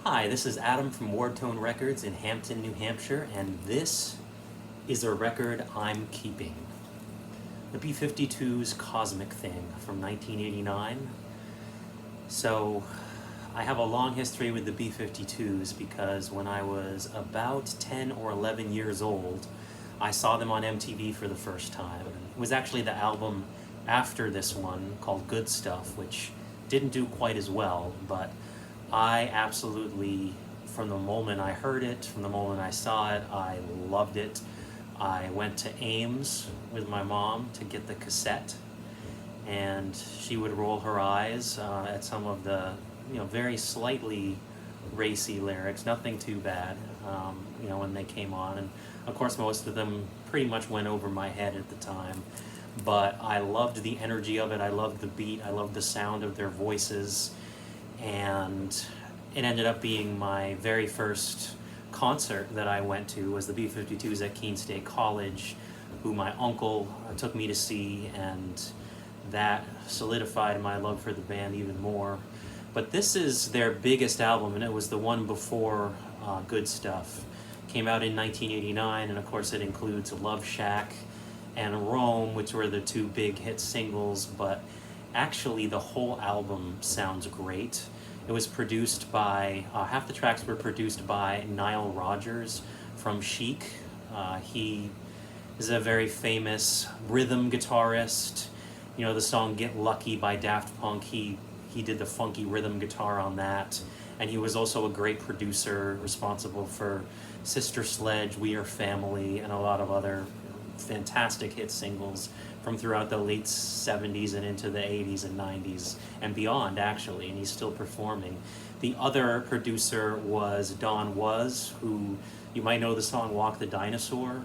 Hi, this is Adam from Ward Tone Records in Hampton, New Hampshire, and this is a record I'm keeping. The B-52's Cosmic Thing from 1989. So, I have a long history with the B-52's because when I was about 10 or 11 years old, I saw them on MTV for the first time. It was actually the album after this one called Good Stuff, which didn't do quite as well, but I absolutely, from the moment I heard it, from the moment I saw it, I loved it. I went to Ames with my mom to get the cassette, and she would roll her eyes at some of the, very slightly racy lyrics, nothing too bad, when they came on. And of course, most of them pretty much went over my head at the time. But I loved the energy of it, I loved the beat, I loved the sound of their voices, and it ended up being my very first concert that I went to was the B-52's at Keene State College, who my uncle took me to see, and that solidified my love for the band even more. But this is their biggest album, and it was the one before Good Stuff. Came out in 1989, and of course it includes Love Shack and Rome, which were the two big hit singles, but actually the whole album sounds great. It was produced by, half the tracks were produced by Nile Rodgers from Chic. He is a very famous rhythm guitarist. The song Get Lucky by Daft Punk, he did the funky rhythm guitar on that. And he was also a great producer, responsible for Sister Sledge, We Are Family, and a lot of other fantastic hit singles from throughout the late 70s and into the 80s and 90s and beyond, actually, and he's still performing. The other producer was Don Was, who you might know the song Walk the Dinosaur.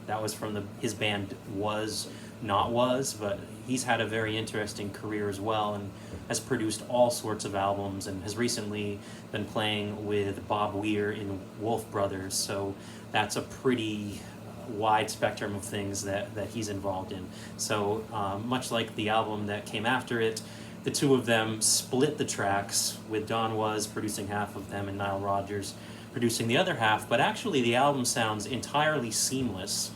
That was from his band Was Not Was, but he's had a very interesting career as well and has produced all sorts of albums and has recently been playing with Bob Weir in Wolf Brothers, so that's a pretty wide spectrum of things that he's involved in. So much like the album that came after it, the two of them split the tracks, with Don Was producing half of them and Nile Rodgers producing the other half, but actually the album sounds entirely seamless.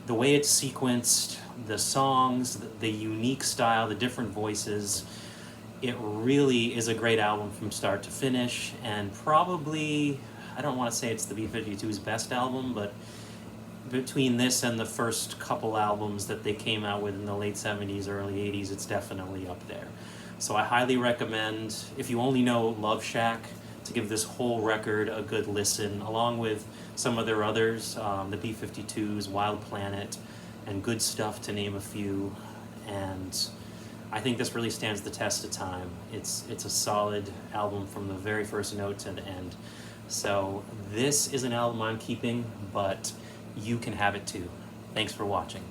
The way it's sequenced, the songs, the unique style, the different voices, it really is a great album from start to finish, and probably, I don't want to say it's the B-52's best album, but between this and the first couple albums that they came out with in the late 70s, early 80s, it's definitely up there. So I highly recommend, if you only know Love Shack, to give this whole record a good listen, along with some of their others, the B-52's, Wild Planet, and Good Stuff, to name a few. And I think this really stands the test of time. It's a solid album from the very first note to the end. So this is an album I'm keeping, but you can have it too. Thanks for watching.